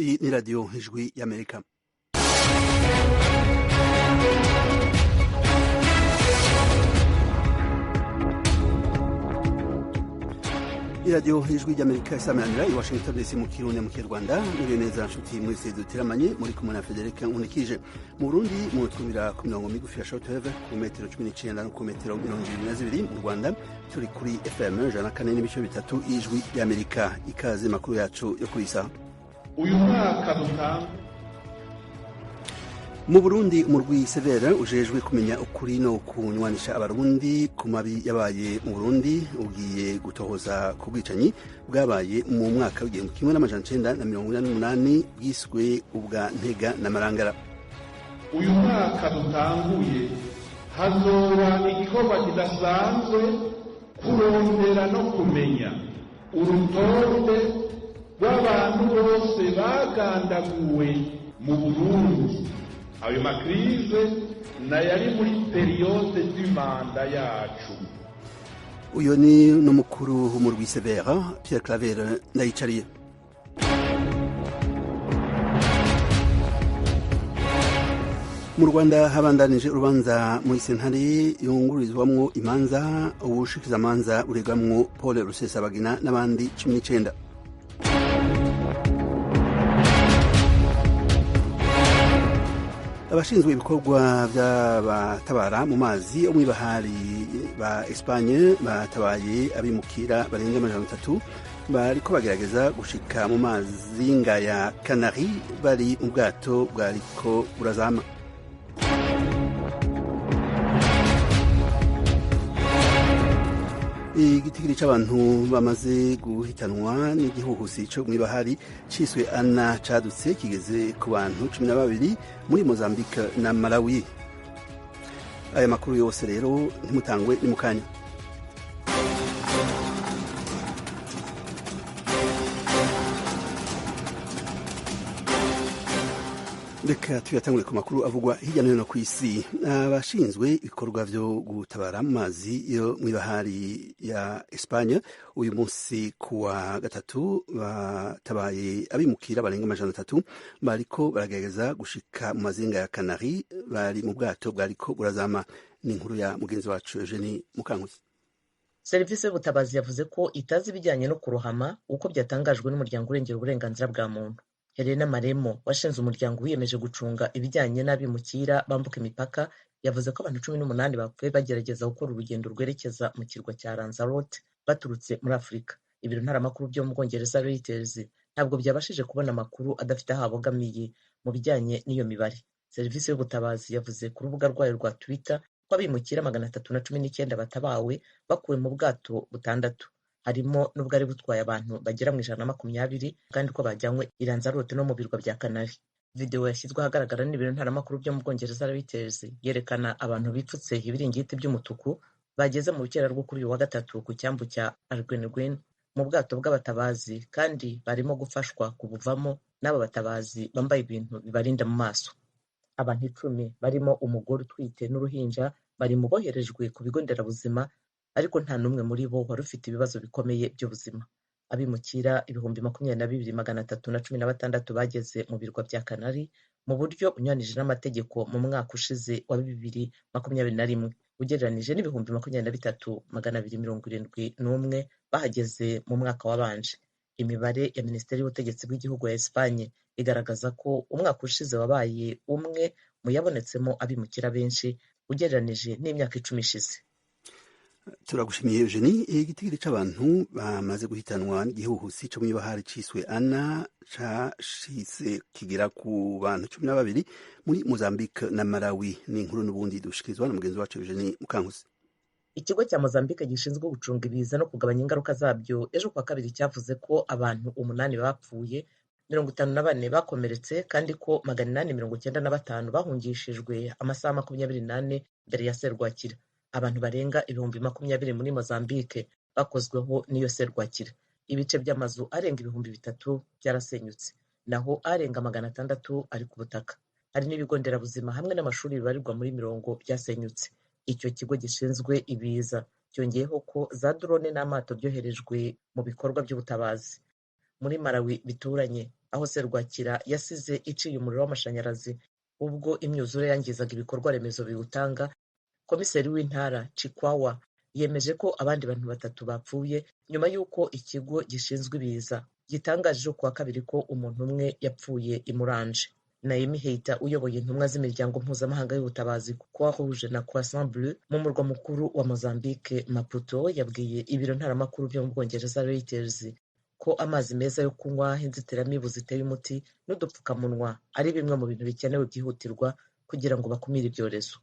Iyi ni radiyo ijwi y'Amerika. iradiyo ijwi ry'Amerika isamanira i Washington DC mu Kirundi mu Kinyarwanda. Muri neza nshuti mwese duteramanye muri kumwe na Frederic Unikije. Mu Burundi mu twumvira ku mirongo migufi ya shortwave ku metero 19 no ku metero 22. Mu Rwanda turi kuri FM 104.3 ijwi ry'Amerika. Ikaze makuru yacu yo kurisa. Uyu mwaka dutanga mu Burundi umurwi severe ujejwe kumenya ukuri no kunywanisha abarundi ku mabi yabaye mu Burundi ugiye gutohoza ku bwicanyi bwabaye mu mwaka w'igihumbi kimwe n'amajana 1948 bwiswe ubwa Ntega na Marangara. Uyu mwaka dutanguye hazoba igikorwa kidasanzwe kurondera no kumenya urutonde rw'abantu bose bagandaguwe mu Burundi. Ayo makrize na yari muri periode d'imanda yacu. Uyo ni n'umukuru w'umurwi severe Pierre Claver Ndayicariye. Mu Rwanda habandanije urubanza muri sentare yungururizwamwo imanza ubushikizamanza uregamwo Paul Rusesabagina n'abandi 19. Abashinzwe ibikorwa by'abatabara mu mazi yo mw'ibahari ba Espagne batabaye abimukira barenga amajana 3 bariko bagerageza gushika mu mazi ya Canary bari mu bwato bwariko burazama. Igitigiri c'abantu bamaze guhitanwa n'igihuhusi co mw'ibahari ciswe Ana cadutse kigeze ku bantu 12 muri Mozambique na Malawi. Aya makuru yose rero ntimutangwe ni mukanya. Reka tuyatangure ku makuru avugwa hirya no hino ku isi. Abashinzwe ibikorwa vyo gutabara mu mazi yo mw'ibahari ya Espagne uyu munsi kuwa gatatu batabaye abimukira barenga amajana 3 bariko baragerageza gushika mu mazinga ya Canary bari mu bwato bwariko burazama. Ni inkuru ya mugenzi wacu Eugenie Mukankusi. Serivisi y'ubutabazi yavuze ko itazi ibijyanye no kurohama uko byatangajwe n'umuryango urengera uburenganzira bwa muntu. Helena Maremo washinze umuryango wiyemeje gucunga ibijyanye n'abimukira bambuka imipaka yavuze ko abantu 18 bapfuye bagerageza gukora urugendo rwerekeza mu kirwa cya Lanzarote baturutse muri Afurika. Ibiro ntaramakuru byo mu Bwongereza Reuters ntabwo byabashije kubona amakuru adafite aho abogamiye mu bijyanye n'iyo mibare. Serivisi y'ubutabazi yavuze ku rubuga rwayo rwa Twitter ko abimukira 319 batabawe bakuwe mu bwato butandatu, harimo n'ubwari butwaye abantu bagera mu 120 kandi ko bajyanywe i Lanzarote no mu birwa bya Canary. Video yashyizwe ahagaragara n'ibiro ntaramakuru byo mu Bwongereza Reuters yerekana abantu bipfutse ibiringiti by'umutuku bageze mu rukera rwo kuri uyu wa gatatu ku cyambu cya Arguineguin mu bwato bw'abatabazi kandi barimo gufashwa kubuvamo n'aba batabazi bambaye ibintu bibarinda mu maso. Abantu 10 barimo umugore utwite n'uruhinja bari mu boherejwe ku bigo nderabuzima ariko nta numwe muri bo wari ufite ibibazo bikomeye by'ubuzima. Abimukira 22,316 bageze mu birwa bya Canary mu buryo unywanije n'amategeko mu mwaka ushize wa 2021 ugereranije n'ibihumbi 23,271 bahageze mu mwaka wabanje. Imibare ya Minisiteri y'Ubutegetsi bw'igihugu ya Espagne igaragaza ko umwaka ushize wabaye umwe mu yabonetsemo abimukira benshi ugereranije n'imyaka 10 ishize. Turagushimiye Eugenie. Igitigiri c'abantu bamaze guhitanwa n'igihuhusi co mw'ibahari ciswe Ana cashitse kigera ku bantu 12 muri Mozambique na Malawi. Ni inkuru n'ubundi dushikirizwa na mugenzi wacu Eugenie Mukankusi. Ikigo cya Mozambique gishinzwe gucunga ibiza no kugabanya ingaruka zabyo ejo kwa kabiri cyavuze ko abantu 8 bapfuye, 54 bakomeretse kandi ko 895 bahungishijwe amasaha 28 mbere ya serwakira. Abantu barenga 20,000 muri Mozambique bakozweho n'iyo serwakira. Ibice by'amazu arenga 3,000 byarasenyutse, naho arenga 600 ari ku butaka. Hari n'ibigo nderabuzima hamwe n'amashuri bibarirwa muri 100 byasenyutse. Icyo kigo gishinzwe ibiza cyongeyeho ko za drone n'amato byoherejwe mu bikorwa by'ubutabazi. Muri Malawi bituranye aho serwakira yasize iciye umuriro w'amashanyarazi ubwo imyuzure yangizaga ibikorwa remezo biwutanga. Komiseri w'intara Chikwawa yemeje ko abandi bantu 3 bapfuye nyuma y'uko ikigo gishinzwe ibiza gitangaje kuwa kabiri ko umuntu umwe yapfuye imuranje. Naomi Heita uyoboye intumwa z'imiryango mpuzamahanga y'ubutabazi Croix Rouge na Croissant Bleu mu murwa mukuru wa Mozambique Maputo yabwiye ibiro ntaramakuru byo mu Bwongereza Reuters ko amazi meza yo kunywa, inzitiramibu ziteye umuti n'udupfukamunwa ari bimwe mu bintu bikenewe byihutirwa kugira ngo bakumire ibyorezo.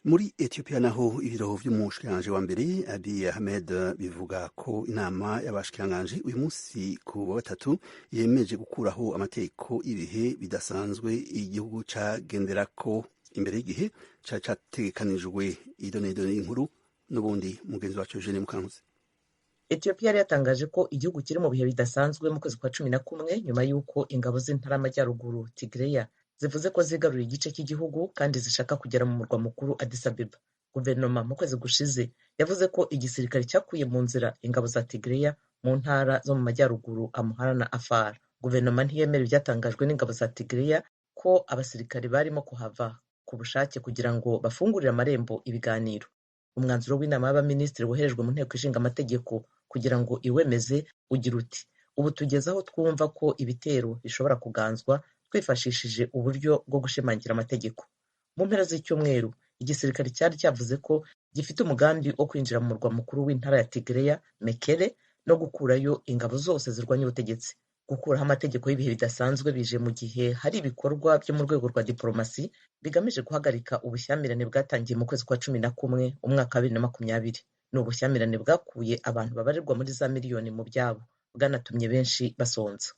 Muri Ethiopia naho ibiro vy'umushikiranganje wa mbere Abiy Ahmed bivuga ko inama y'abashikiranganje uyu munsi ku wa 3 yemeje gukuraho amategeko ibihe bidasanzwe igihugu cagenderako imbere y'igihe categekanijwe. Idonedo n'inkuru n'ubundi mugenzi wacu Eugene Mukankuzi. Ethiopia yari yatangaje ko igihugu kiri mu bihe bidasanzwe mu kwezi kwa 11 nyuma y'uko ingabo z'intara y'amajyaruguru Tigreya zivuze ko zigaruriye igice cy'igihugu kandi zishaka kugera mu murwa mukuru Addis Abeba. Guverinoma mu kwezi gushize yavuze ko igisirikare cyakuye mu nzira ingabo za Tigreya mu ntara zo mu majyaruguru Amhara na Afar. Guverinoma ntiyemera ibyatangajwe n'ingabo za Tigreya ko abasirikare barimo kuhava ku bushake kugira ngo bafungurire amarembo ibiganiro. Umwanzuro w'inama y'abaminisitiri woherejwe mu nteko ishinga amategeko kugira ngo iwemeze ugira uti: ubu tugeze aho twumva ko ibitero bishobora kuganzwa twifashishije uburyo bwo gushimangira amategeko. Mu mpera z'icyumweru igisirikare cyari cyavuze ko gifite umugambi wo kwinjira mu murwa mukuru w'intara ya Tigreya Mekele no gukurayo ingabo zose zirwanya ubutegetsi. Gukuraho amategeko y'ibihe bidasanzwe bije mu gihe hari ibikorwa byo mu rwego rwa diplomasi bigamije guhagarika ubushyamirane bwatangiye mu kwezi kwa 11 umwaka wa 2020. Ni ubushyamirane bwakuye abantu babarirwa muri za miliyoni mu byabo, bwanatumye benshi basonza.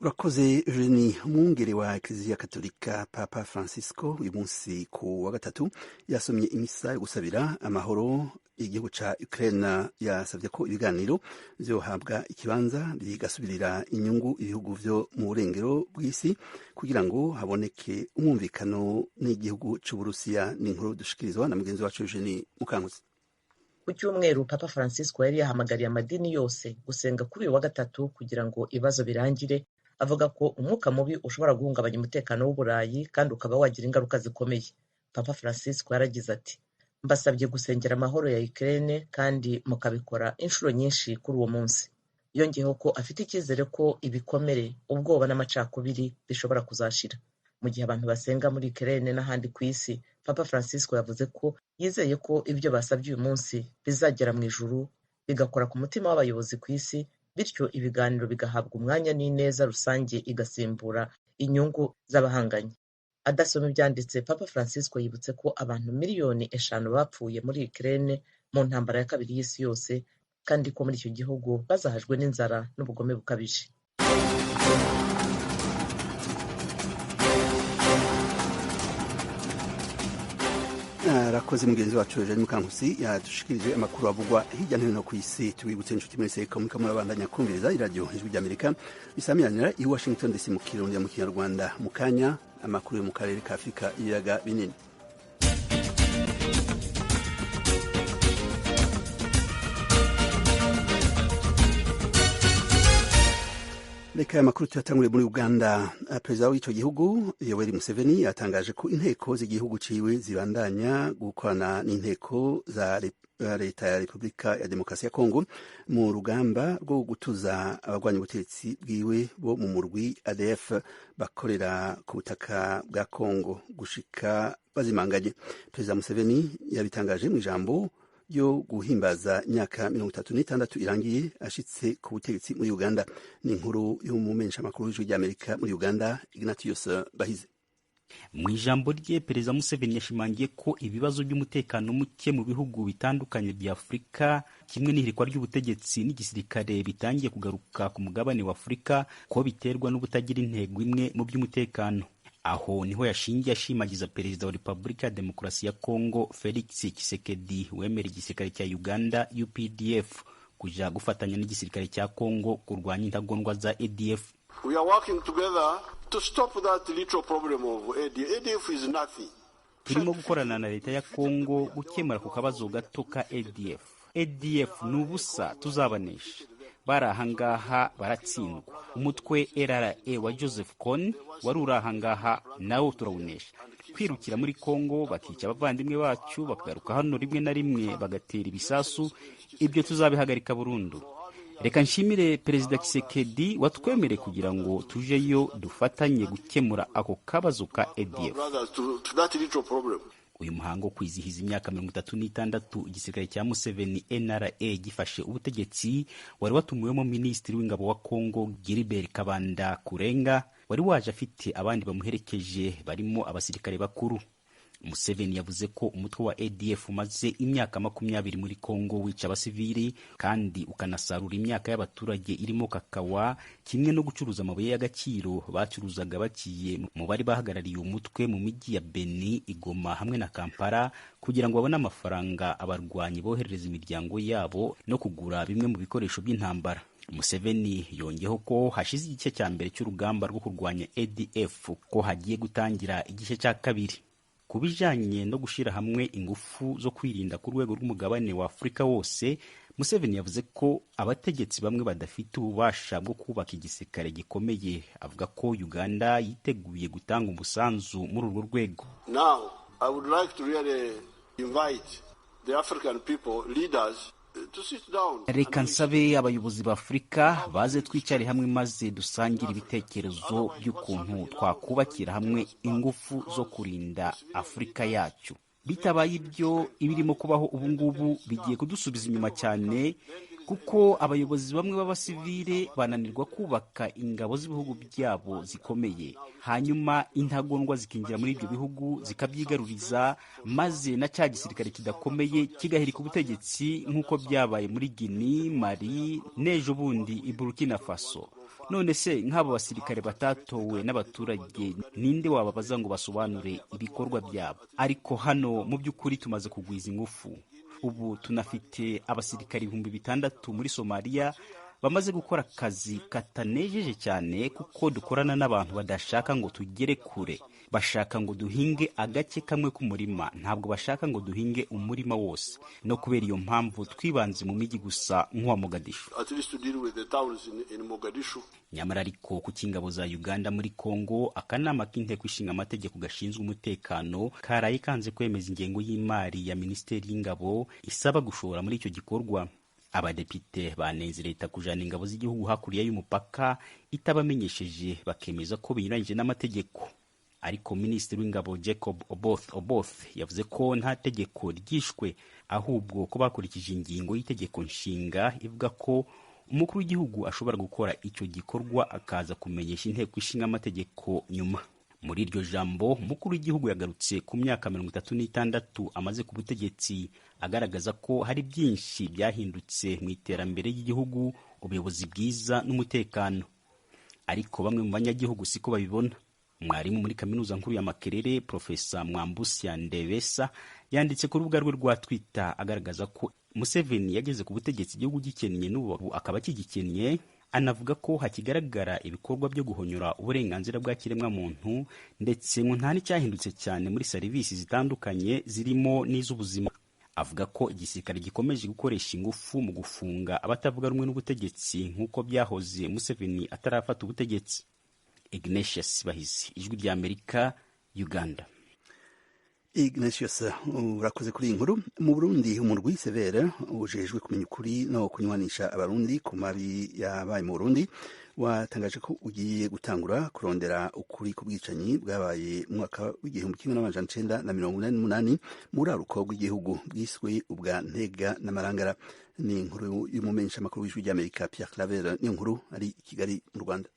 Urakoze Eugenie. Umwungere wa Eklezia Katolika Papa Francisco uyu munsi ku wa 3 yasomye imisa yo gusabira amahoro igihugu ca Ukraine. Yasavye ko ibiganiro vyohabwa ikibanza bigasubirira inyungu ibihugu vyo mu burengero bw'isi kugira ngo haboneke umwumvikano n'igihugu c'Uburusiya. Ni inkuru dushikirizwa na mugenzi wacu Eugenie Mukankuzi. Ku cyumweru Papa Francisco yari yahamagariye amadini yose gusenga kuri uyu wa 3 kugira ngo ibibazo birangire, avuga ko umwuka mubi ushobora guhungabanya umutekano w'Uburayi kandi ukaba wagira ingaruka zikomeye. Papa Francisco yaragize ati: mbasabye gusengera amahoro ya Ukraine kandi mukabikora inshuro nyinshi kuri uwo munsi. Yongeyeho ko afite icyizere ko ibikomere, ubwoba n'amacakubiri bishobora kuzashira. Mu gihe abantu basenga muri Ukraine n'ahandi ku isi, Papa Francisco yavuze ko yizeye ko ibyo basabye uyu munsi bizagera mu ijuru bigakora ku mutima w'abayobozi ku isi, bityo ibiganiro bigahabwa umwanya n'ineza rusange igasimbura inyungu z'abahanganye. Adasoma ibyanditse, Papa Francisco yibutse ko abantu miliyoni 5 bapfuye muri Ukraine mu ntambara ya kabiri y'isi yose kandi ko muri icyo gihugu bazahajwe n'inzara n'ubugome bukabije. Arakoze mugenzi wacu Eugene Mukankusi yadushikirije amakuru avugwa hirya no hino ku isi. Tubibutse inshuti mwese ko murabandanya kumviriza iradiyo Ijwi ry'Amerika bisamiranira i Washington DC mu Kirundi mu Kinyarwanda. Mu kanya amakuru yo mu karere ka Afurika y'ibiyaga binini. Reka amakuru tuyatangure muri Uganda. Perezida w'icyo gihugu Yoweri Museveni yatangaje ko inteko z'igihugu ciwe zibandanya gukorana n'inteko za leta ya Repubulika ya Demokarasi ya Kongo mu rugamba rwo gutuza abagwanya ubutegetsi bwiwe bo mu murwi ADF bakorera ku butaka bwa Kongo gushika bazimanganye. Perezida Museveni yabitangaje mu ijambo yo guhimbaza imyaka 36 irangiye ashitse ku butegetsi muri Uganda. Ni inkuru yo mu mensha makuru y'Ijwi ry'Amerika muri Uganda, Ignatius Bahize. Mu ijambo rye, Perezida Museveni yashimangiye ko ibibazo by'umutekano muke mu bihugu bitandukanye bya Afurika kimwe n'ihirikwa ry'ubutegetsi n'igisirikare bitangiye kugaruka ku mugabane wa Afurika ko biterwa n'ubutagira intego imwe mu by'umutekano. Aho niho yashingiye ashimagiza Perezida wa Repubulika ya Demokarasi ya Kongo Felix Tshisekedi wemera igisirikare cya Uganda UPDF kuja gufatanya n'igisirikare cya Kongo kurwanya intagondwa za ADF. We are working together to stop that little problem of ADF. ADF is nothing. Turimo gukorana na leta ya Kongo gukemura ku kabazo gato ka ADF. ADF ni ubusa tuzabanesha, bari ahangaha baratsindwa. Umutwe LRA wa Joseph Kony wari uri ahangaha nawo turawunesha. Kwirukira muri Kongo bakica abavandimwe bacu bakagaruka hano rimwe na rimwe bagatera ibisasu, ibyo tuzabihagarika burundu. Reka nshimire Perezida Tshisekedi watwemere kugira ngo tujeyo dufatanye gukemura ako kabazo ka ADF. Uyu muhango wo kwizihiza imyaka 36 igisirikare cya Museveni NRA gifashe ubutegetsi wari watumiwemo Minisitiri w'Ingabo wa Kongo Gilbert Kabanda Kurenga, wari waje afite abandi bamuherekeje barimo abasirikare bakuru. Museveni yavuze ko umutwe wa ADF umaze imyaka 20 muri Kongo wica abasivili kandi ukanasarura imyaka y'abaturage irimo kakawa, kimwe no gucuruza amabuye y'agaciro bacuruzaga bakiye mu bari bahagarariye umutwe mu miji ya Beni, Igoma hamwe na Kampala kugira ngo babone amafaranga abarwanyi boherereza imiryango yabo no kugura bimwe mu bikoresho by'intambara. Museveni yongeho ko hashize igice cya mbere cy'urugamba rwo kurwanya ADF ko hagiye gutangira igice cya kabiri. Kubijanye no gushira hamwe ingufu zo kwirinda ku rwego rw'umugabane wa Afrika wose, Museveni yavuze ko abategetsi bamwe badafite ububasha bwo kubaka igisirikare gikomeye. Avuga ko Uganda yiteguye gutanga umusanzu muri urwo rwego. Now, I would like to really invite the African people, leaders, to sit down. Reka nsabe abayobozi ba Afrika baze twicare hamwe maze dusangire ibitekerezo by'ukuntu twakubakira hamwe ingufu zo kurinda Afrika yacu. Bitabaye ibyo ibirimo kubaho ubu ngubu bigiye kudusubiza inyuma cyane, kuko abayobozi bamwe b'abasivile bananirwa kubaka ingabo z'ibihugu byabo zikomeye, hanyuma intagondwa zikinjira muri ibyo bihugu zikabyigaruriza, maze na cya gisirikare kidakomeye kigahirika ubutegetsi nk'uko byabaye muri Guinea, Mali n'ejo bundi i Burkina Faso. None se nk'abo basirikare batatowe n'abaturage ninde wababaza ngo basobanure ibikorwa byabo? Ariko hano mu by'ukuri tumaze kugwiza ingufu. Ubu tunafite abasirikari 6,000 muri Somalia bamaze gukora akazi katanejeje cyane, kuko dukorana n'abantu badashaka ngo tugere kure. Bashaka ngo duhinge agace kamwe k'umurima, ntabwo bashaka ngo duhinge umurima wose. No kubera iyo mpamvu twibanze mu miji gusa nk'uwa Mogadishu. At least to deal with the towns in Mogadishu. Nyamara ariko ku kingabo za Uganda muri Kongo, akanama k'inteko ishinga amategeko gashinzwe umutekano karaye kanze kwemeza ingengo y'imari ya Minisiteri y'Ingabo isaba gushora muri icyo gikorwa. Abadepite banenze leta kujana ingabo z'igihugu hakurya y'umupaka itabamenyesheje, bakemeza ko binyuranyije n'amategeko. Ariko Minisitiri w'Ingabo Jacob Oboth yavuze ko nta tegeko ryishwe, ahubwo ko bakurikije ingingo y'itegeko nshinga ivuga ko umukuru w'igihugu ashobora gukora icyo gikorwa akaza kumenyesha inteko ishinga amategeko nyuma. Muri iryo jambo, umukuru w'igihugu yagarutse ku myaka 36 amaze ku butegetsi, agaragaza ko hari byinshi byahindutse mu iterambere ry'igihugu, ubuyobozi bwiza n'umutekano. Ariko bamwe mu banyagihugu siko babibona. Mwarimu muri kaminuza nkuru ya Makerere, Profesa Mwambusya Ndebesa, yanditse ku rubuga rwe rwa Twitter agaragaza ko Museveni yageze ku butegetsi igihugu gikennye n'ubu akaba kigikennye. Anavuga ko hakigaragara ibikorwa byo guhonyora uburenganzira bwa kiremwa muntu, ndetse ngo nta n'icyahindutse cyane muri serivisi zitandukanye zirimo n'iz'ubuzima. Avuga ko igisirikare gikomeje gukoresha ingufu mu gufunga abatavuga rumwe n'ubutegetsi nk'uko byahoze Museveni atarafata ubutegetsi. Ignatius Bahizi, Ijwi rya Amerika, Uganda. Ignatius, urakoze kuri inkuru. Mu Burundi umurwi severe ujejwe kumenya ukuri no kunywanisha abarundi ku mabi yabaye mu Burundi watangaje ko ugiye gutangura kurondera ukuri ku bwicanyi bwabaye mu mwaka w'1988 muri aruko rw'igihugu bwiswe ubwa Ntega n'Amarangara. Ni inkuru y'umumenyesha makuru w'Ijwi rya Amerika Pierre Claver, ni inkuru ari i Kigali mu Rwanda.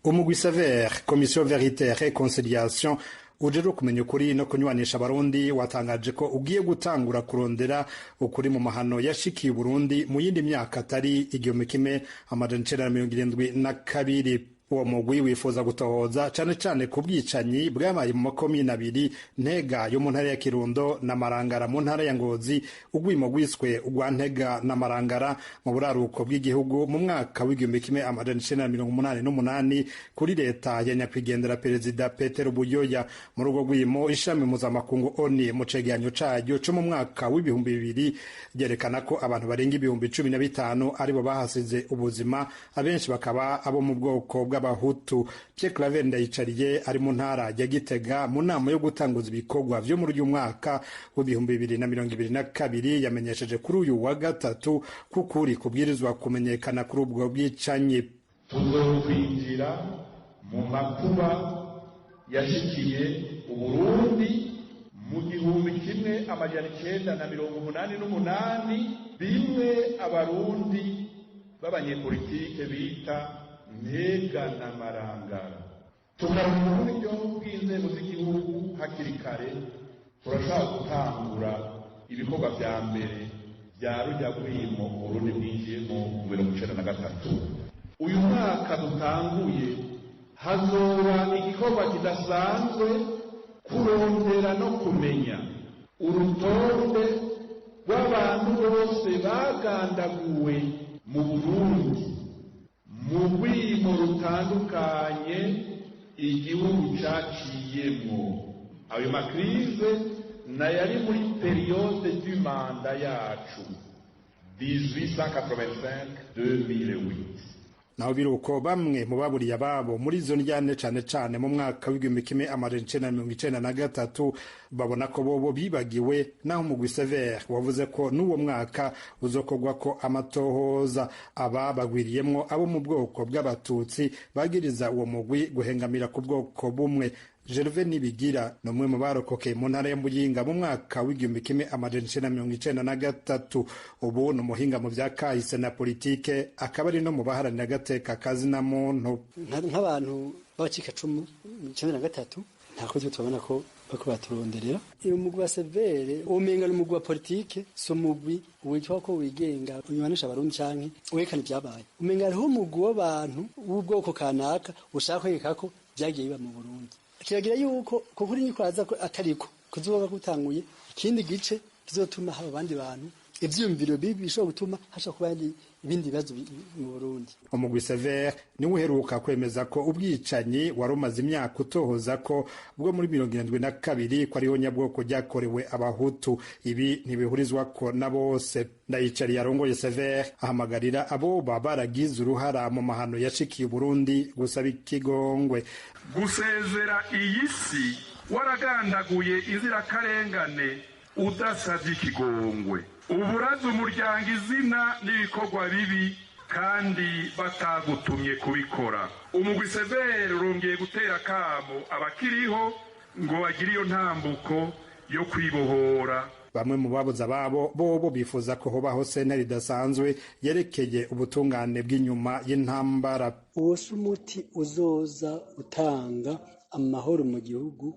Umugwi severe Commission Vérité et Réconciliation ujejwe kumenya ukuri no kunywanisha abarundi watangaje ko ugiye gutangura kurondera ukuri mu mahano yashikiye Burundi mu yindi myaka atari 1972. uwo mugwi wifuza gutohoza cane cane ku bwicanyi bwabaye mu makomine abiri, Ntega yo mu ntara ya Kirundo na Marangara mu ntara ya Ngozi, ugwimo gwiswe ugwa Ntega na Marangara mu buraruko bw'igihugu mu mwaka w'1988 kuri leta ya nyakwigendera perezida Petero Buyoya. Muri urwo gwimo ishami mpuzamakungu ONU mu cegeranyo caryo co mu mwaka w'2000 ryerekana ko abantu barenga 15,000 aribo bahasize ubuzima, abenshi bakaba abo mu bwoko bw'abahutu. Pierre Claver Ndayicariye ari mu ntara ya Gitega mu nama yo gutanguza ibikorwa vyo muri uyu mwaka w'2022 yamenyesheje kuri uyu wa gatatu kukuri kubwirizwa kumenyekana kuri ubwo bwicanyi. Tuzokwinjira mu makuba yashikiye Uburundi mu 1988 bimwe abarundi b'abanyepolitike bita Ntega na Marangara. Tukaronka uburyo bw'inzego z'igihugu hakiri kare turashaka gutangura ibikorwa vya mbere vya rujya rwimo Burundi bwinjiyemo mu 1993. Uyu mwaka dutanguye hazoba igikorwa kidasanzwe kurondera no kumenya urutonde rw'abantu bose bagandaguwe mu Burundi mu rwimo rutandukanye igihugu caciyemwo. Ayo makrize na yari muri periode du manda yacu 1885-2008. Naho biruko bamwe mu baburiye ababo muri izo njyane cane cane mu mwaka w'1993 babona ko bobo bibagiwe, naho umugwi Sever wavuze ko n'uwo mwaka uzokorwa ko amatohoza. Aba bagwiriyemwo abo mu bwoko bw'abatutsi bagiriza uwo mugwi guhengamira ku bwoko bumwe. Gervais Nibigira no mwe mu barokokeye mu ntara ya Muyinga mu mwaka w'1993. Ubu no muhinga mu vya kahise na politike, akaba ari no mu baharanira agateka kazina muntu. Nk'abantu b'abacikacumu mu 1993 ntako tubona ko bako baturonderera. Iyo mugwi wa Severe umenga n'umugwi wa politike, so mugwi witwa ko wigenga unywanisha abarundi canke wekana ibyabaye. Umenga hariho umugwi w'abantu w'ubwoko kanaka ushaka kwegeka ko byagiye biba mu Burundi. Kiragira yuko kuri nyikwaza ko atariko kuzoba gutanguye ikindi gice kizotuma haba abandi bantu ivyumviro bibi bishobora gutuma hasha kuba ibindi bibazo mu Burundi. Umugwi Sever ni uheruka kwemeza ko ubwicanyi warumaze imyaka utohoza ko bwo muri 1972 ko ariho nyabwoko ryakorewe abahutu. Ibi ntibihurizwa ko na bose. Ndayicariye arongoye Sever ahamagarira abo baragize uruhara mu mahano yashikiye Burundi gusaba ikigongwe. Gusezera iyi si waragandaguye inzirakarengane udasavye ikigongwe, uburaza umuryango izina n'ibikorwa bibi kandi batagutumye kubikora. Umugwi Sever urongeye gutera kamo abakiriho ngo bagire iyo ntambuko yo kwibohora. Bamwe mu babuze ababo bobo bifuza ko hobaho sentare idasanzwe yerekeye ubutungane bw'inyuma y'intambara. Uwo umuti uzoza utanga amahoro mu gihugu,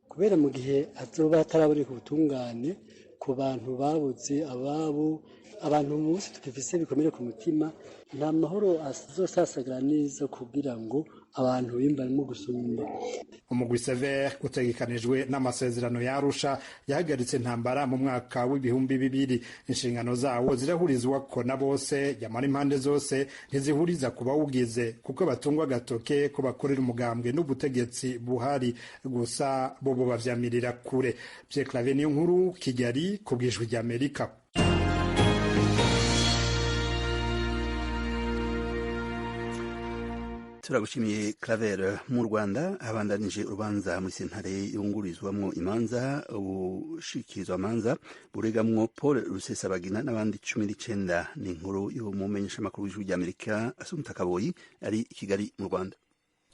kubera mu gihe azoba ataraboneka ubutungane ku bantu babuze ababo, abantu munsi tukifise bikomere ku mutima, nta mahoro azosasagara neza kugira ngo abantu bimbarimo gusumba. Umugwi Sever utegekanijwe n'amasezerano ya Arusha yahagaritse intambara mu mwaka w'2000. Inshingano zawo zirahurizwa ko na bose, yamara impande zose ntizihuriza kuba ugize kuko batungwa gatoke ko bakorera umugambwe n'ubutegetsi buhari gusa bobo bavyamirira kure. Pierre Claver Niyonkuru, Kigali, kubwijwi rya Amerika. Turagushimiye Claver. Mu Rwanda habandanije urubanza muri sentare yungurizwamwo imanza ubushikirizwa manza buregamwo Paul Rusesabagina n'abandi 19. Ni inkuru yo mu menyeshamakuru w'ijwi ry'Amerika Asumta Kaboyi ari i Kigali mu Rwanda.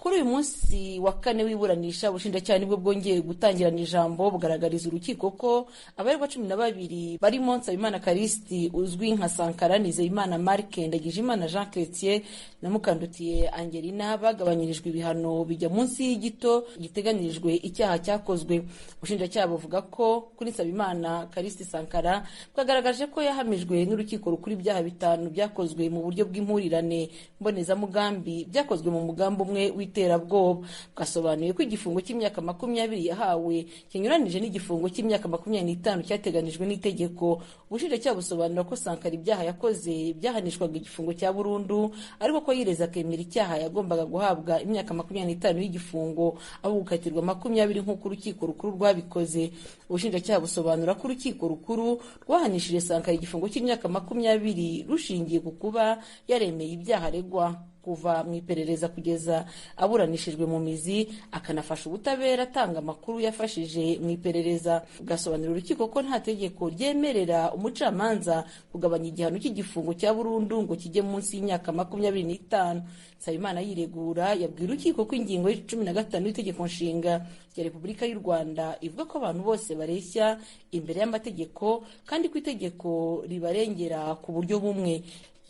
Kuri uyu munsi wa kane w'iburanisha ubushinjacyaha nibwo bwongeye gutangirana ijambo bugaragariza urukiko ko abaregwa 12 barimo Nsabimana Callixte uzwi nka Sankara, Nizeyimana Marc, Ndagijimana Jean Chrétien na Mukandutiye Angelina bagabanyirijwe ibihano bijya munsi y'igito giteganyirijwe icyaha cyakozwe. Ubushinjacyaha buvuga ko kuri Nsabimana Callixte Sankara bwagaragaje ko yahamijwe n'urukiko rukuru ibyaha 5 byakozwe mu buryo bw'impurirane mbonezamugambi byakozwe mu mugambi umwe w'iterabwoba. Bwasobanuye ko igifungo cy'imyaka 20 yahawe kinyuranije n'igifungo cy'imyaka 25 cyateganijwe n'itegeko. Ubushinjacyaha busobanura ko Sankara ibyaha yakoze byahanishwaga igifungo cya burundu, ariko ko yireza akemera icyaha yagombaga guhabwa imyaka 25 y'igifungo aho gukatirwa 20 nk'uko urukiko rukuru rwabikoze. Ubushinjacyaha busobanura ko urukiko rukuru rwahanishije Sankara igifungo cy'imyaka 20 rushingiye ku kuba yaremeye ibyaha aregwa kuva mu iperereza kugeza aburanishijwe mu mizi, akanafasha ubutabera atanga amakuru yafashije mu iperereza. Ugasobanurira urukiko ko nta tegeko ryemerera umucamanza kugabanya igihano cy'igifungo cya burundu ngo kijye munsi y'imyaka 25. Nsabimana yiregura yabwiye urukiko ko ingingo ya 15 y'itegeko nshinga rya Repubulika y'u Rwanda ivuga ko abantu bose bareshya imbere y'amategeko kandi ko itegeko ribarengera ku buryo bumwe.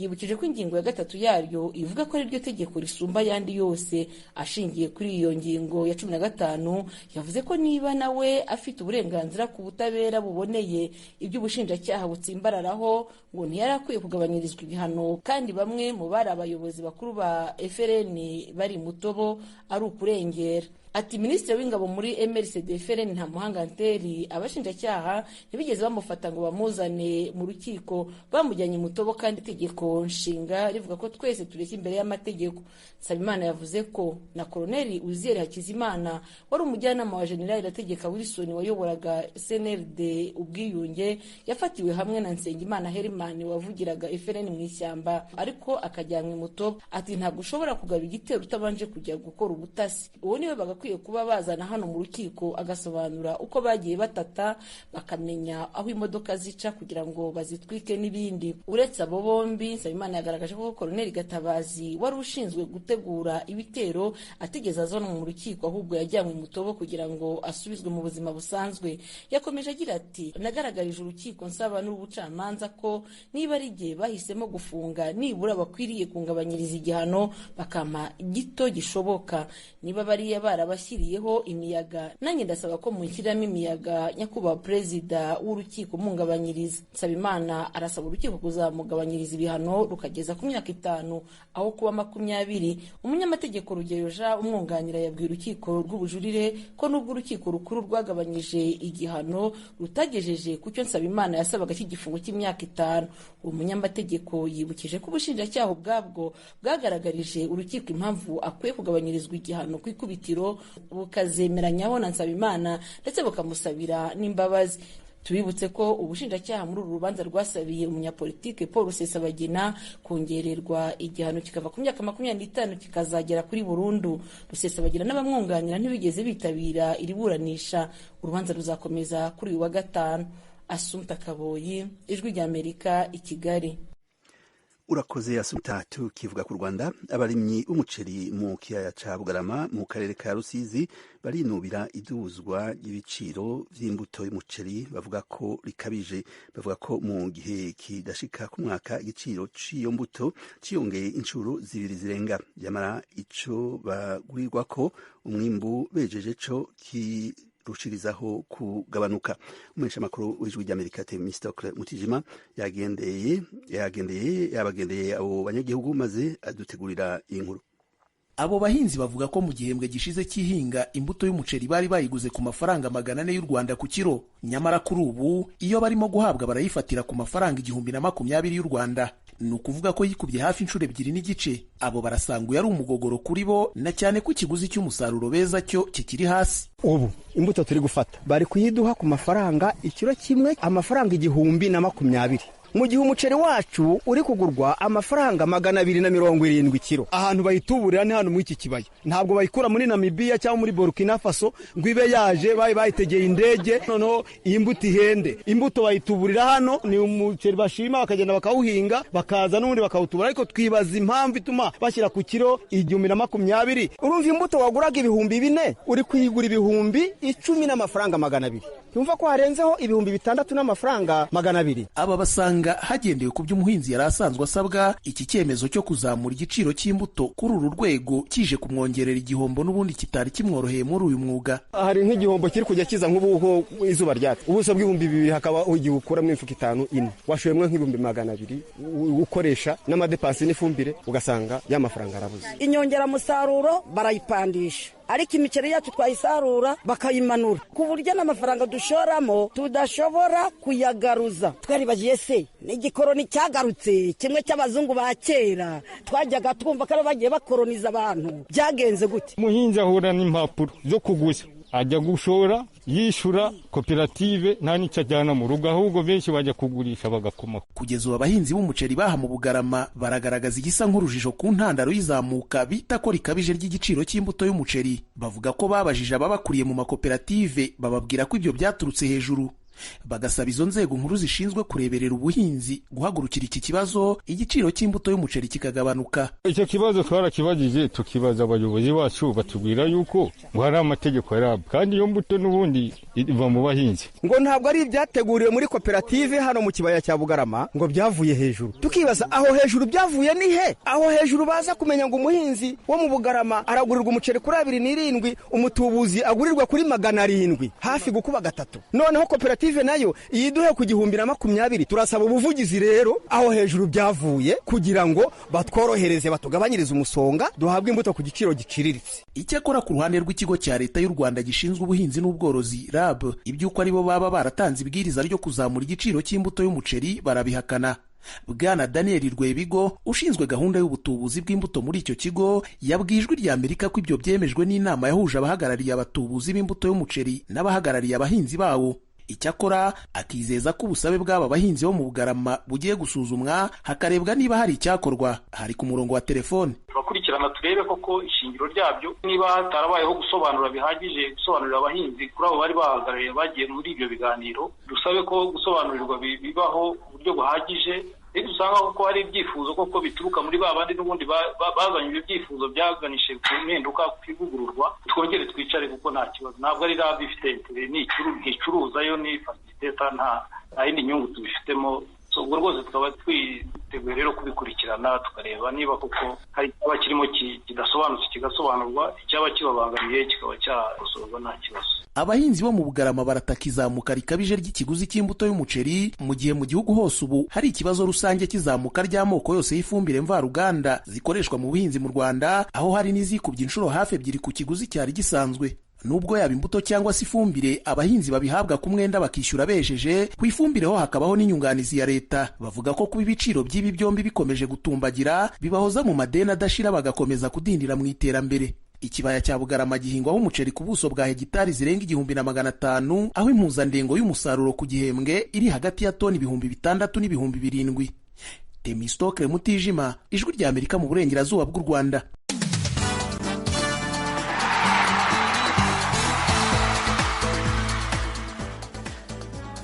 Yibukije ko ingingo ya 3 yaryo ivuga ko ari ryo tegeko risumba yandi yose. Ashingiye kuri iyo ngingo ya 15 yavuze ko niba nawe afite uburenganzira ku butabera buboneye iby'ubushinjacyaha butsimbararaho ngo ntiyarakwiye kugabanyirizwa ibihano, kandi bamwe mu bari abayobozi bakuru ba FRN bari mutobo ari ukurengera. Ati Minisitiri w'Ingabo muri MRCD-FRN Ntamuhanga Nteri abashinjacyaha ntibigeze bamufata ngo bamuzane mu rukiko, bamujyanye mutobo kandi itegeko nshinga rivuga ko twese tureshya imbere y'amategeko. Nsabimana yavuze ko na Koloneli Uziel Hakizimana wari umujyanama wa General Irategeka Wilson wayoboraga CNRD Ubwiyunge yafatiwe hamwe na Nsengimana Herman wavugiraga FRN mu ishyamba ariko akajyanwa mutobo. Ati ntabwo ushobora kugaba igitero utabanje kujya gukora ubutasi. Uwo niwe bagakwiye kuba bazana hano mu rukiko agasobanura uko bagiye batata bakamenya aho imodoka zica kugira ngo bazitwike n'ibindi. Uretse abo bombi, Nsabimana yagaragaje ko Koloneli Gatabazi wari ushinzwe gutegura ibitero atigeze azana mu rukiko, ahubwo yajyanywe mutobo kugira ngo asubizwe mu buzima busanzwe. Yakomeje agira ati nagaragarije urukiko nsaba n'ubucamanza ko niba ari igihe bahisemo gufunga nibura bakwiriye kungabanyiriza igihano bakama gito gishoboka. Niba bariya barabashyiriyeho imiyaga, nanjye ndasaba ko munshyiramo imiyaga nyakubahwa perezida w'urukiko mungabanyiriza. Nsabimana arasaba urukiko kuzamugabanyiriza ibihano rukageza ku myaka 5 aho kuba 20. Umunyamategeko Rugeyo Jean umwunganira yabwiye urukiko rw'ubujurire ko nubwo urukiko rukuru rwagabanyije igihano rutagejeje ku cyo Nsabimana yasabaga cy'igifungo cy'imyaka 5. Umunyamategeko yibukije ko ubushinjacyaha ubwabwo bwagaragarije urukiko impamvu akwiye kugabanyirizwa igihano ku ikubitiro bukazemeranyaho na Nsabimana ndetse bukamusabira n'imbabazi. Tubibutse ko ubushinjacyaha muri uru rubanza rwasabiye umunyapolitike Paul Rusesabagina kongererwa igihano kikava ku myaka 25 kikazagera kuri burundu. Rusesabagina n'abamwunganira ntibigeze bitabira iri buranisha. Urubanza ruzakomeza kuri uyu wa 5. Assumpta Kaboyi, Ijwi ry'Amerika, i Kigali. Urakoze Assumpta. Tukivuga ku Rwanda, abarimyi b'umuceri mu kiyaya ca Bugarama mu karere ka Rusizi barinubira iduzwa ry'ibiciro vy'imbuto y'umuceri bavuga ko rikabije. Bavuga ko mu gihe kidashika ku mwaka igiciro c'iyo mbuto ciyongeye incuro 2 zirenga, yamara ico bagurirwa ko umwimbu bejeje co rushirizaho kugabanuka. Umuhesha makuru w'Ijwi ry'Amerika Temistokle Mutijima yabagendeye abo banyagihugu maze adutegurira inkuru. Abo bahinzi bavuga ko mu gihembwe gishize cy'ihinga imbuto y'umuceri bari bayiguze ku mafaranga 400 y'u Rwanda ku kiro, nyamara kuri ubu iyo barimo guhabwa barayifatira ku mafaranga 1020 y'u Rwanda. Ni ukuvuga ko yikubye hafi inshuro 2 n'igice. Abo barasanguye ari umugogoro kuri bo, na cyane ko ikiguzi cy'umusaruro beza cyo kikiri hasi. Ubu imbuto turi gufata bari kuyiduha ku mafaranga ikiro kimwe amafaranga 1020. mu gihe umuceri wacu uri kugurwa amafaranga 270 kilo. Ahantu bayituburira ni hano muri iki kibaya, ntabwo bayikura muri Namibia cyangwa muri Burkina Faso ngo ibe yaje bayitegeye indege noneho imbuto ihende. Imbuto bayituburira hano, ni umuceri bashima bakagenda bakawuhinga bakaza n'ubundi bakawutubura, ariko twibaza impamvu ituma bashyira ku kilo 1020. Urumva imbuto waguraga 4,000 uri kuyigura 10,10 n'amafaranga 200. Yumva ko harenzeho 6,000 n'amafaranga 200. Aba basanga hagendewe ku by'umuhinzi yari asanzwe asabwa, iki cyemezo cyo kuzamura igiciro cy'imbuto kuri uru rwego kije kumwongerera igihombo n'ubundi kitari kimworoheye muri uyu mwuga. Hari nk'igihombo kiri kujya kiza nk'ubu izuba ryatse, ubuso bw'2,000 hakaba ugiye ukuramo imifuka 5 ine, washoyemwe nk'ibihumbi 200 ukoresha n'amadepansi n'ifumbire, ugasanga ya mafaranga arabuze. Inyongera musaruro barayipandisha, ariko imiceri yacu twayisarura bakayimanura ku buryo n'amafaranga dushoramo tudashobora kuyagaruza. Twaribagiye se n'igikoroni cyagarutse kimwe cy'abazungu ba kera twajyaga twumva ko bagiye bakoroniza abantu, byagenze gute? Umuhinzi ahura n'impapuro zo kuguza, ajya gushora yishura koperative nta nicyo ajyana mu rugo, ahubwo benshi bajya kugurisha bagakomaho. Kugeza ubu abahinzi b'umuceri baha mu Bugarama baragaragaza igisa nk'urujijo ku ntandaro y'izamuka bita ko rikabije ry'igiciro cy'imbuto y'umuceri. Bavuga ko babajije ababakuriye mu makoperative bababwira ko ibyo byaturutse hejuru, bagasaba izo nzego nkuru zishinzwe kureberera ubuhinzi guhagurukira iki kibazo, igiciro cy'imbuto y'umuceri kikagabanuka. Icyo kibazo twarakibajije tukibaza abayobozi bacu, batubwira yuko ngo hari amategeko yarabwo, kandi iyo mbuto n'ubundi iva mu bahinzi, ngo ntabwo ari ibyateguriwe muri koperative hano mu kibaya cya Bugarama, ngo byavuye hejuru. Tukibaza aho hejuru byavuye ni he? Aho hejuru baza kumenya ngo umuhinzi wo mu Bugarama aragurirwa umuceri kuri 2,700, umutubuzi agurirwa kuri 700, hafi gukuba 3. Noneho koperative nayo iyiduhe ku 1020. Turasaba ubuvugizi rero aho hejuru byavuye kugira ngo batworohereze batugabanyirize umusonga, duhabwe imbuto ku giciro giciriritse. Icyakora ku ruhande rw'ikigo cya leta y'u Rwanda gishinzwe ubuhinzi n'ubworozi RAB, iby'uko aribo baba baratanze ibwiriza ryo kuzamura igiciro cy'imbuto y'umuceri barabihakana. Bwana Daniel Rwebigo ushinzwe gahunda y'ubutubuzi bw'imbuto muri icyo kigo yabwiye Ijwi ry'Amerika ko ibyo byemejwe n'inama yahuje abahagarariye abatubuzi b'imbuto y'umuceri n'abahagarariye abahinzi bawo. Icyakora akizeza ko ubusabe bw'aba bahinzi bo mu Bugarama bugiye gusuzumwa hakarebwa niba hari icyakorwa. Hari ku murongo wa telefone. Turakurikirana turebe koko ishingiro ryabyo, niba hatarabayeho gusobanura bihagije gusobanurira abahinzi kuri abo bari bahagarariye bagiye muri ibyo biganiro, dusabe ko gusobanurirwa bibaho uburyo buhagije. Rero usanga ko hari ibyifuzo koko bituruka muri babandi n'ubundi bazanye ibyo byifuzo byaganishe ku mpinduka kwivugururwa, twongere twicare kuko nta kibazo, ntabwo ari RAB ifite nticuruza yo ni facilitator, nta yindi nyungu tubifitemo. So ubwo rwose tukaba twiteguye rero kubikurikirana tukareba niba koko hari icyaba kirimo kidasobanutse kigasobanurwa, icyaba kibabangamiye kikaba cyakosorwa nta kibazo. Abahinzi bo mu Bugarama barataka izamuka rikabije ry'ikiguzi cy'imbuto y'umuceri, mu gihe mu gihugu hose ubu hari ikibazo rusange cy'izamuka ry'amoko yose y'ifumbire mvaruganda zikoreshwa mu buhinzi mu Rwanda, aho hari n'izikubye inshuro hafi 2 ku kiguzi cyari gisanzwe. Nubwo yaba imbuto cyangwa se ifumbire abahinzi babihabwa ku mwenda bakishyura bejeje, ku ifumbire ho hakabaho n'inyunganizi ya leta. Bavuga ko kuba ibiciro by'ibi byombi bikomeje gutumbagira bibahoza mu madeni adashira bagakomeza kudindira mu iterambere. Ikibaya cya Bugarama gihingwaho umuceri ku buso bwa hegitari zirenga 1,500, aho impuzandengo y'umusaruro ku gihembwe iri hagati ya toni 6,000 n'ibihumbi 7,000. Temistokle Mutijima, Ijwi ry'Amerika mu burengerazuba bw'u Rwanda.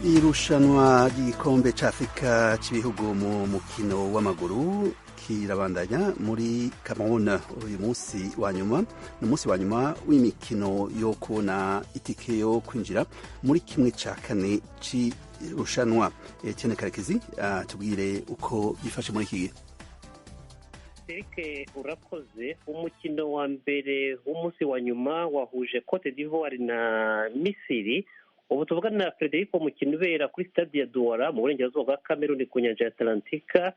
Irushanwa ry'igikombe cy'Afrika cy'ibihugu mu mukino w'amaguru kirabandanya muri Cameroon. Uyu munsi wa nyuma ni umunsi wa nyuma w'imikino yo kubona itike yo kwinjira muri 1/4 cy'irushanwa. Etienne Karekezi tubwire uko byifashe muri iki gihe. Eric urakoze. Umukino wa mbere w'umunsi wa nyuma wahuje Cote d'Ivoire na Misiri. Ubu tuvugana na Frederico, umukino ubera kuri stade ya Douala mu burengerazuba bwa Cameroon ku nyanja ya Atlantika.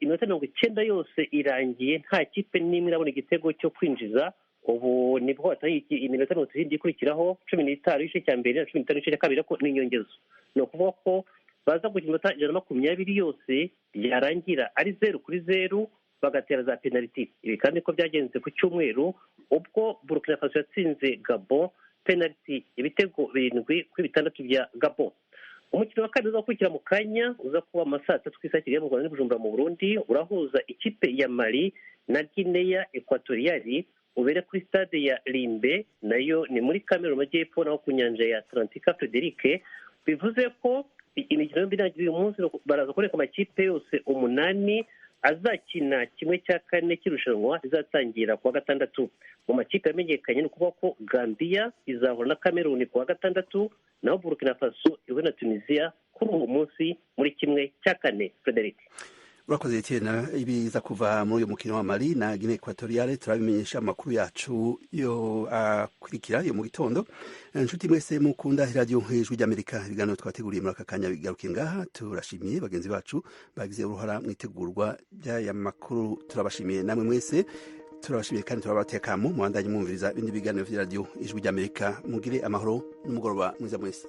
Iminota 90 yose irangiye nta kipe n'imwe irabona igitego cyo kwinjiza. Ubu nibwo hataye iminota 90 ikurikiraho 15 igice cya mbere na 15 igice cya kabiri ko n'inyongezo. Ni ukuvuga ko baza ku minota 120 yose yarangira ari 0-0 bagatera za penalty. Ibi kandi ko byagenze ku cyumweru ubwo Burkina Faso yatsinze Gabon penalty ibitego 7 kuri 6 bya Gabon. umukino wa kane uzakurikira mu kanya uza kuba amasaa 3 ku isaha Kigali mu Rwanda n'i Bujumbura mu Burundi urahuza ikipe ya Mali na Guinea Equatorial ubere kuri stade ya Limbe nayo ni muri Cameroon Majyepfo naho ku nyanja ya Atlantika Frederic bivuze ko imikino yombi irangiye uyu munsi baraza kureka amakipe yose 8 azakina kimwe cya kane cy'irushanwa rizatangira kuwa gatandatu. Mu makipe yamenyekanye ni ukuvuga ko Gambia izahura na Cameroon kuwa gatandatu naho Burkina Faso iwe na Tunisia kuri uwo munsi muri kimwe cya kane. Frederic, urakoze cyane. Ibiza kuva muri uyu mukino wa Mali na Guinea Equatoriale turabimenyesha amakuru yacu yo akurikira yo mu gitondo. Inshuti mwese mukunda radio Ijwi ry'Amerika, ibiganiro twateguriye muri aka kanya bigaruke ngaha. Turashimiye bagenzi bacu bagize uruhara mu itegurwa ry'aya makuru, turabashimiye namwe mwese turabashimiye kandi turabatekamo muhandanye mwumviriza ibindi biganiro vya radio Ijwi ry'Amerika. Mugire amahoro n'umugoroba mwiza mwese.